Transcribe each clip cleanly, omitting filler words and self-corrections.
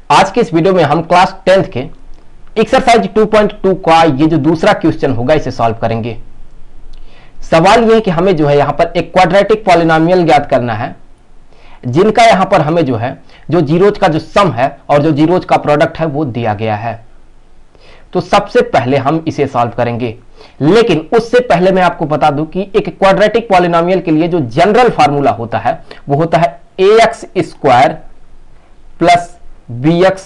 आज के इस वीडियो में हम क्लास 10th के एक्सरसाइज 2.2 का ये जो दूसरा क्वेश्चन होगा इसे सॉल्व करेंगे। सवाल ये है कि हमें जो है यहां पर एक क्वाड्रेटिक पॉलिनोमियल ज्ञात करना है जिनका यहां पर हमें जो है जो जीरोज का जो सम है और जो जीरोज का प्रोडक्ट है वो दिया गया है। तो सबसे पहले हम इसे सॉल्व करेंगे, लेकिन उससे पहले मैं आपको बता दूं कि एक क्वाड्रेटिक पॉलिनोमियल के लिए जो जनरल फार्मूला होता है वो होता है ax square plus bx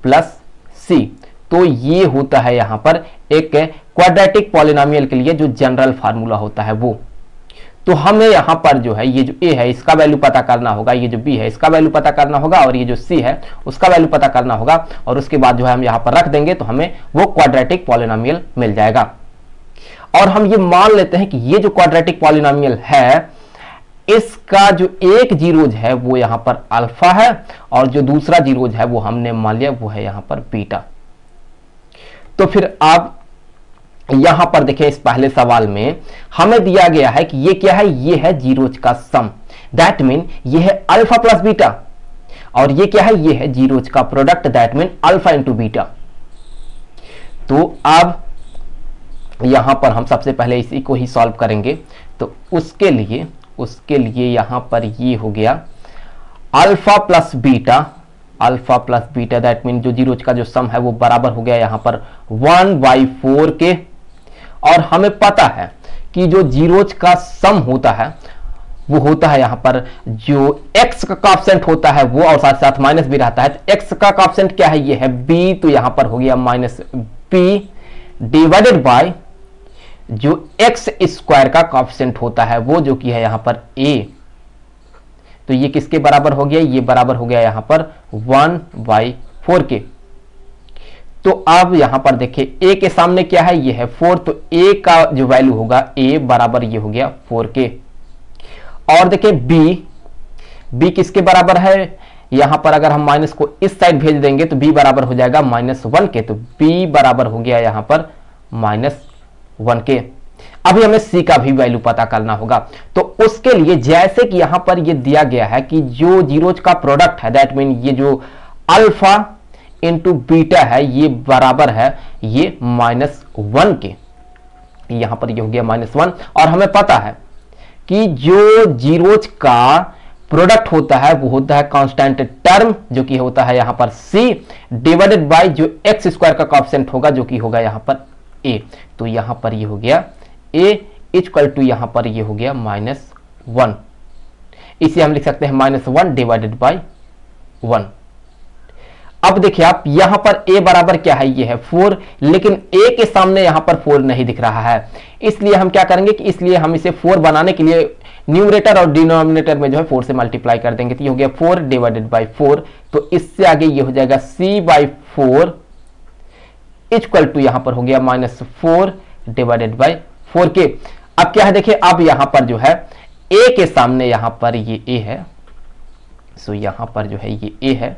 plus c। तो ये होता है यहां पर एक क्वाड्रेटिक पॉलिनोमियल के लिए जो जनरल फार्मूला होता है वो। तो हमें यहां पर जो है ये जो a है इसका वैल्यू पता करना होगा, ये जो b है इसका वैल्यू पता करना होगा और ये जो c है उसका वैल्यू पता करना होगा, और उसके बाद जो है हम यहां पर रख देंगे तो हमें वो क्वाड्रेटिक पॉलिनोमियल मिल जाएगा। और हम ये मान लेते हैं कि ये जो क्वाड्रेटिक पॉलिनोमियल है इसका जो एक जीरोज है वो यहां पर अल्फा है और जो दूसरा जीरोज है वो हमने मान लिया वो है यहां पर बीटा। तो फिर आप यहां पर देखें, इस पहले सवाल में हमें दिया गया है कि ये क्या है, ये है जीरोज का सम, दैट मीन ये है अल्फा प्लस बीटा, और ये क्या है, ये है जीरोज का product, that mean alpha into beta. तो अब यहां पर हम सबसे पहले इसी को ही सॉल्व करेंगे। तो उसके लिए यहां पर ये हो गया alpha plus beta, that mean जो जीरोज का जो सम है वो बराबर हो गया यहां पर 1/4 के। और हमें पता है कि जो जीरोज का सम होता है वो होता है यहां पर जो x का कॉएफिशिएंट होता है वो, और साथ साथ माइनस भी रहता है। तो x का कॉएफिशिएंट क्या है, ये है b, तो यहां पर हो गया माइनस b डिवाइडेड बाय जो x स्क्वायर का कॉएफिशिएंट होता है वो जो कि है यहां पर a। तो ये किसके बराबर हो गया, ये बराबर हो गया यहां पर 1/4 के। तो अब यहां पर देखिए a के सामने क्या है, ये है 4, तो a का जो वैल्यू होगा a बराबर ये हो गया 4 के। और देखिए b किसके बराबर है, यहां पर अगर हम माइनस को इस साइड भेज देंगे तो b बराबर हो जाएगा -1 के। तो b बराबर हो गया यहां पर -1 के। अभी हमें c का भी वैल्यू पता करना होगा। तो उसके लिए जैसे कि यहां पर ये दिया गया है कि जो जीरोज का प्रोडक्ट है, दैट मीन ये जो अल्फा इंटू बीटा है ये बराबर है ये -1 के, यहां पर ये हो गया -1। और हमें पता है कि जो जीरोज का प्रोडक्ट होता है वो होता है कांस्टेंट टर्म जो कि होता है यहां पर c डिवाइडेड बाय जो x स्क्वायर का कॉएफिशिएंट होगा जो कि होगा यहां पर a। तो यहां पर ये हो गया a इक्वल टू यहां पर ये हो गया -1। इसे हम लिख सकते हैं -1 डिवाइडेड बाय 1। अब देखिए आप यहां पर a बराबर क्या है, ये है 4, लेकिन a के सामने यहां पर 4 नहीं दिख रहा है, इसलिए हम क्या करेंगे कि इसलिए हम इसे 4 बनाने के लिए न्यूमरेटर और डिनोमिनेटर में जो है 4 से मल्टीप्लाई कर देंगे। तो ये हो गया 4 डिवाइडेड बाय 4। तो इससे आगे ये हो जाएगा c/4 इक्वल टू यहां पर हो गया -4 डिवाइडेड बाय 4 के। अब क्या है देखिए, अब यहां पर जो है a के सामने यहां पर ये a है, सो यहां पर जो है ये a है,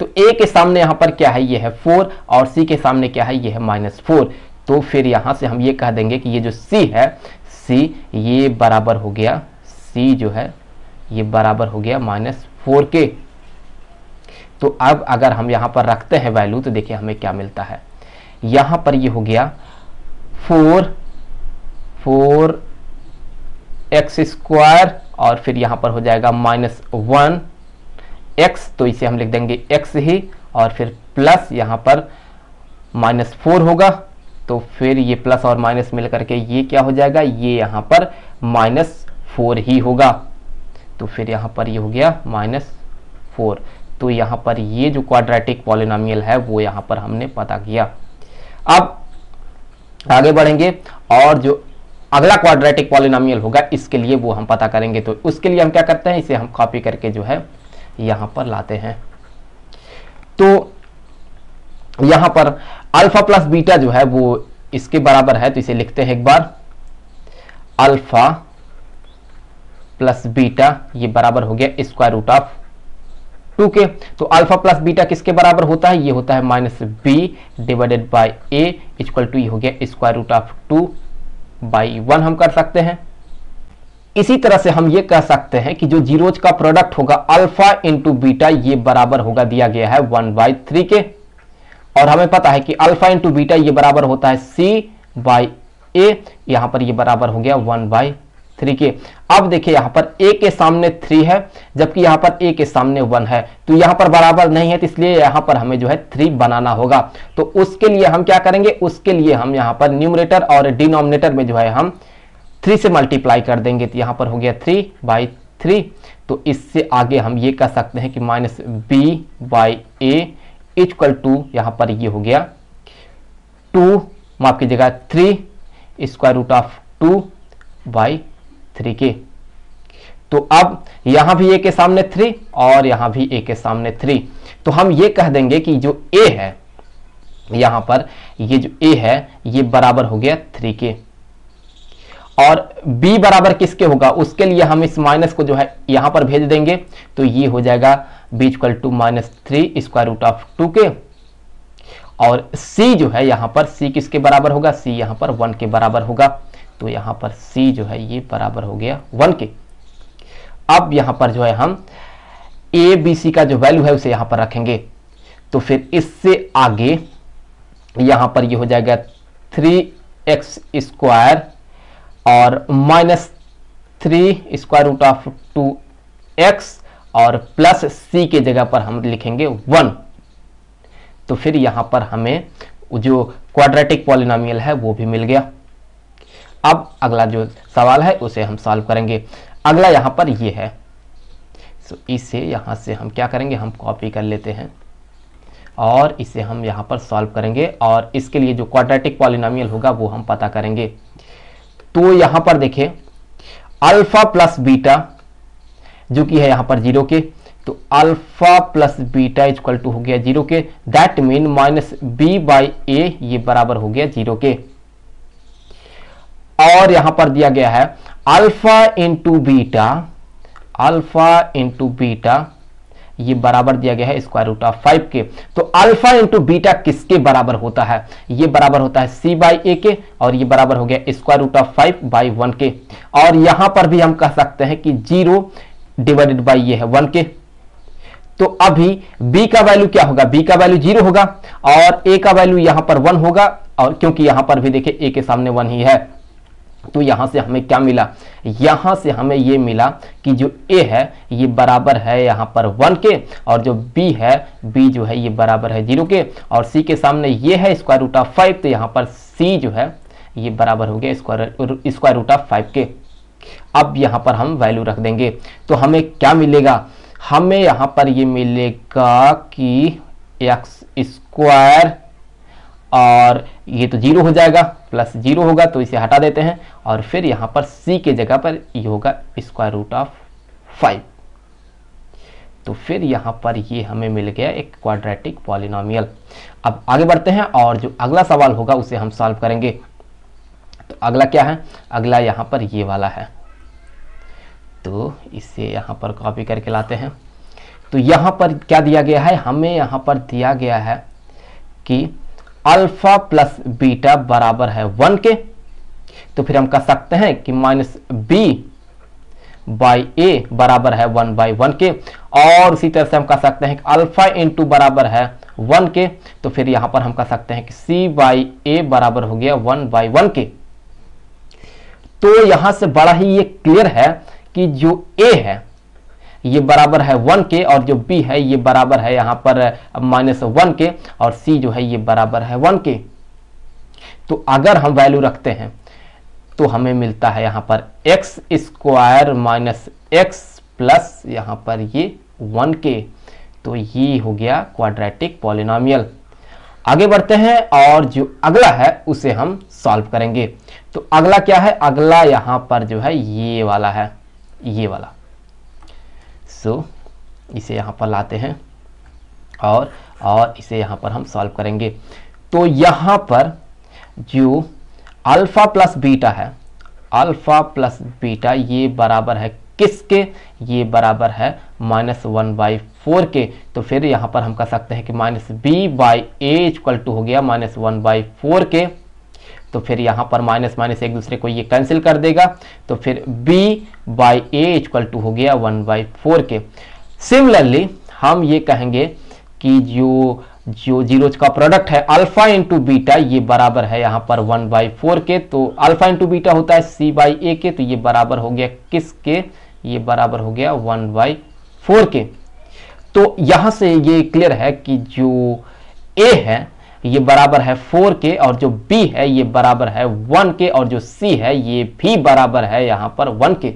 तो a के सामने यहां पर क्या है, ये है 4, और c के सामने क्या है, ये है -4। तो फिर यहां से हम ये कह देंगे कि ये जो c है, c ये बराबर हो गया, c जो है ये बराबर हो गया -4 के। तो अब अगर हम यहां पर रखते हैं वैल्यू तो देखिए हमें क्या मिलता है, यहां पर ये हो गया 4x स्क्वायर और फिर यहां पर हो जाएगा -1x, तो इसे हम लिख देंगे x ही, और फिर प्लस यहां पर -4 होगा। तो फिर ये प्लस और माइनस मिल करके ये क्या हो जाएगा, ये यहां पर -4 ही होगा। तो फिर यहां पर ये हो गया -4। तो यहां पर ये जो क्वाड्रेटिक पॉलिनोमियल है वो यहां पर हमने पता किया। अब आगे बढ़ेंगे और जो अगला क्वाड्रेटिक पॉलिनोमियल होगा इसके लिए वो हम पता करेंगे। तो उसके लिए हम क्या करते हैं, इसे हम कॉपी करके जो है यहां पर लाते हैं। तो यहां पर अल्फा प्लस बीटा जो है वो इसके बराबर है, तो इसे लिखते हैं एक बार, अल्फा प्लस बीटा ये बराबर हो गया स्क्वायर रूट ऑफ 2 के। तो अल्फा प्लस बीटा किसके बराबर होता है, ये होता है -b divided by a equal to ये हो गया स्क्वायर रूट ऑफ 2/1 हम कर सकते हैं। इसी तरह से हम ये कह सकते हैं कि जो जीरोज का प्रोडक्ट होगा अल्फा इंटू बीटा, ये बराबर होगा, दिया गया है 1/3 के। और हमें पता है कि अल्फा इंटू बीटा ये बराबर होता है C/A, यहां पर ये बराबर हो गया 1/3 के। अब देखिए यहां पर A के सामने 3 है, जबकि यहां पर A के सामने 1 है, तो यहां पर बराबर नहीं है, तो इसलिए यहां पर हमें जो है 3 बनाना होगा। तो उसके लिए हम क्या करेंगे, उसके लिए हम यहां पर न्यूमरेटर और डिनोमिनेटर में जो है हम 3 से मल्टीप्लाई कर देंगे, तो यहां पर हो गया 3/3। तो इससे आगे हम ये कह सकते हैं कि -B/A इक्वल टू, यहां पर ये हो गया 2, माफ कीजिएगा 3 स्क्वायर रूट ऑफ 2/3 के। तो अब यहां भी A के सामने 3 और यहां भी A के सामने 3, तो हम ये कह देंगे कि जो A है, यहां पर ये जो A है ये बराबर हो गया 3 के। और B बराबर किसके होगा, उसके लिए हम इस माइनस को जो है यहां पर भेज देंगे, तो ये हो जाएगा B equal to -3 square root of 2 के। और C जो है यहां पर C किसके बराबर होगा, C यहां पर 1 के बराबर होगा, तो यहां पर C जो है ये बराबर हो गया 1 के। अब यहां पर जो है हम A B C का जो वैल्यू है उसे यहां पर रखेंगे, तो फिर इससे आगे यहां पर ये हो जाएगा 3x स्क्वायर और -3 स्क्वायर रूट ऑफ 2x और प्लस C के जगह पर हम लिखेंगे 1। तो फिर यहां पर हमें जो क्वाड्रेटिक पॉलिनोमियल है वो भी मिल गया। अब अगला जो सवाल है उसे हम सॉल्व करेंगे। अगला यहां पर ये है, तो इसे यहां से हम क्या करेंगे, हम कॉपी कर लेते हैं और इसे हम यहां पर सॉल्व करेंगे, और इसके लिए जो क्वाड्रेटिक पॉलिनोमियल होगा वो हम पता करेंगे। तो यहां पर देखिए अल्फा प्लस बीटा जो कि है यहां पर 0 के, तो alpha plus beta equal to हो गया 0 के, दैट मीन -B/A ये बराबर हो गया 0 के। और यहां पर दिया गया है अल्फा इंटू बीटा ये बराबर दिया गया है स्क्वायर रूट ऑफ 5 के। तो अल्फा इंटू बीटा किसके बराबर होता है, ये बराबर होता है C/A के, और ये बराबर हो गया स्क्वायर रूट ऑफ 5/1 के। और यहां पर भी हम कह सकते हैं कि 0 डिवाइडेड बाई ये है 1 के। तो अभी B का वैल्यू क्या होगा, B का वैल्यू 0 होगा और A का वैल्यू यहां पर 1 होगा, और क्योंकि यहां पर भी देखिए A के सामने 1 ही है, तो यहां से हमें क्या मिला, यहां से हमें ये मिला कि जो A है ये बराबर है यहां पर 1 के, और जो B है, B जो है ये बराबर है 0 के, और C के सामने ये है स्क्वायर रूट ऑफ 5, तो यहां पर C जो है ये बराबर हो गया स्क्वायर रूट ऑफ 5 के। अब यहां पर हम वैल्यू रख देंगे, तो हमें क्या मिलेगा, हमें यहां पर ये मिलेगा कि x स्क्वायर, और ये तो 0 हो जाएगा, प्लस 0 होगा तो इसे हटा देते हैं, और फिर यहां पर C के जगह पर ये होगा स्क्वायर रूट ऑफ 5। तो फिर यहां पर ये हमें मिल गया एक क्वाड्रेटिक पॉलिनोमियल। अब आगे बढ़ते हैं और जो अगला सवाल होगा उसे हम सॉल्व करेंगे। तो अगला क्या है, अगला यहां पर ये वाला है, तो इसे यहां पर कॉपी करके लाते हैं। तो यहां पर क्या दिया गया है, हमें यहां पर दिया गया है कि अल्फा प्लस बीटा बराबर है 1 के, तो फिर हम कह सकते हैं कि -B/A बराबर है 1/1 के, और उसी तरह से हम कह सकते हैं कि अल्फा इंटू बराबर है 1 के, तो फिर यहां पर हम कह सकते हैं कि C/A बराबर हो गया 1/1 के। तो यहां से बड़ा ही ये क्लियर है कि जो A है ये बराबर है 1 के, और जो B है ये बराबर है यहां पर -1 के, और C जो है ये बराबर है 1 के। तो अगर हम वैल्यू रखते हैं तो हमें मिलता है यहां पर x square minus x plus यहां पर ये 1 के। तो ये हो गया क्वाड्रेटिक पॉलिनोमियल। आगे बढ़ते हैं और जो अगला है उसे हम सॉल्व करेंगे। तो अगला क्या है, अगला यहां पर जो है ये वाला है, ये वाला। सो इसे यहां पर लाते हैं और इसे यहां पर हम सॉल्व करेंगे। तो यहां पर जो अल्फा प्लस बीटा है, अल्फा प्लस बीटा ये बराबर है किसके, ये बराबर है -1/4 के। तो फिर यहां पर हम कह सकते हैं कि -B/A इक्वल टू हो गया -1/4 के। तो फिर यहाँ पर माइनस माइनस एक दूसरे को ये कैंसिल कर देगा, तो फिर b by a equal to हो गया 1/4 के। सिमिलरली हम ये कहेंगे कि जो जीरोज का प्रोडक्ट है अल्फा इंटू बीटा ये बराबर है यहाँ पर 1/4 के। तो अल्फा इंटू बीटा होता है c बाई ए के, तो ये बराबर हो गया किसके, ये बराबर हो गया 1/4 के। तो यहां से ये क्लियर है कि जो a है ये बराबर है 4 के और जो b है ये बराबर है 1 के और जो c है ये भी बराबर है यहां पर 1 के।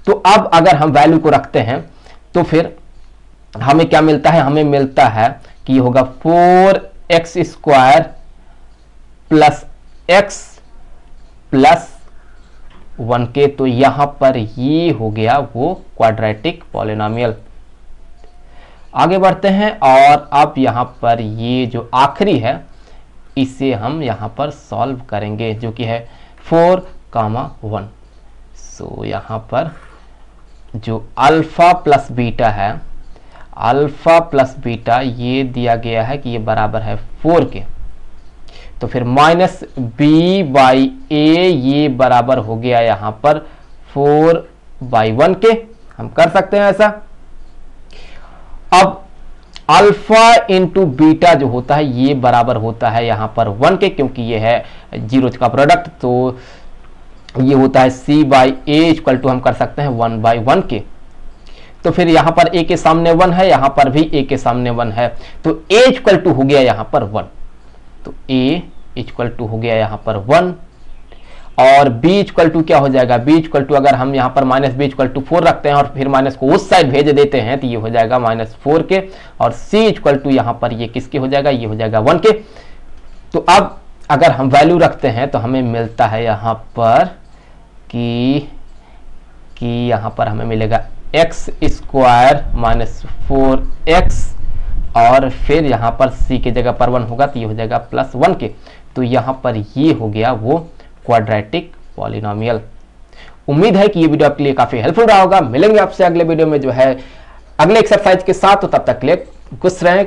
तो अब अगर हम वैल्यू को रखते हैं तो फिर हमें क्या मिलता है, हमें मिलता है कि ये होगा 4x² प्लस x प्लस 1 के। तो यहां पर ये हो गया वो क्वाड्रेटिक पॉलिनोमियल। आगे बढ़ते हैं और अब यहां पर ये जो आखिरी है इसे हम यहां पर सॉल्व करेंगे जो कि है 4,1। सो यहां पर जो अल्फा प्लस बीटा है, अल्फा प्लस बीटा ये दिया गया है कि ये बराबर है 4 के। तो फिर माइनस b बाई ए ये बराबर हो गया यहां पर 4/1 के। हम कर सकते हैं ऐसा। अब अल्फा इंटू बीटा जो होता है ये बराबर होता है यहां पर 1 के, क्योंकि ये है जीरोज का प्रोडक्ट, तो ये होता है c by a equal to हम कर सकते हैं 1/1 के। तो फिर यहां पर a के सामने 1 है, यहां पर भी a के सामने 1 है, तो a इक्वल टू हो गया यहां पर 1। तो a इक्वल टू हो गया यहां पर 1 और b इक्वल टू क्या हो जाएगा, b इक्वल टू अगर हम यहां पर माइनस b इक्वल टू 4 रखते हैं और फिर माइनस को उस साइड भेज देते हैं तो ये हो जाएगा -4 के और c इक्वल टू यहां पर ये किसके हो जाएगा, ये हो जाएगा 1 के। तो अब अगर हम वैल्यू रखते हैं तो हमें मिलता है यहां पर कि यहां पर हमें मिलेगा x² माइनस 4x और फिर यहां पर c की जगह पर 1 होगा तो ये हो जाएगा +1 के। तो यहां पर ये हो गया वो क्वाड्रेटिक पॉलिनोमियल। उम्मीद है कि ये वीडियो आपके लिए काफी हेल्पफुल रहा होगा। मिलेंगे आपसे अगले वीडियो में जो है अगले एक्सरसाइज के साथ, तो तब तक के लिए खुश रहें।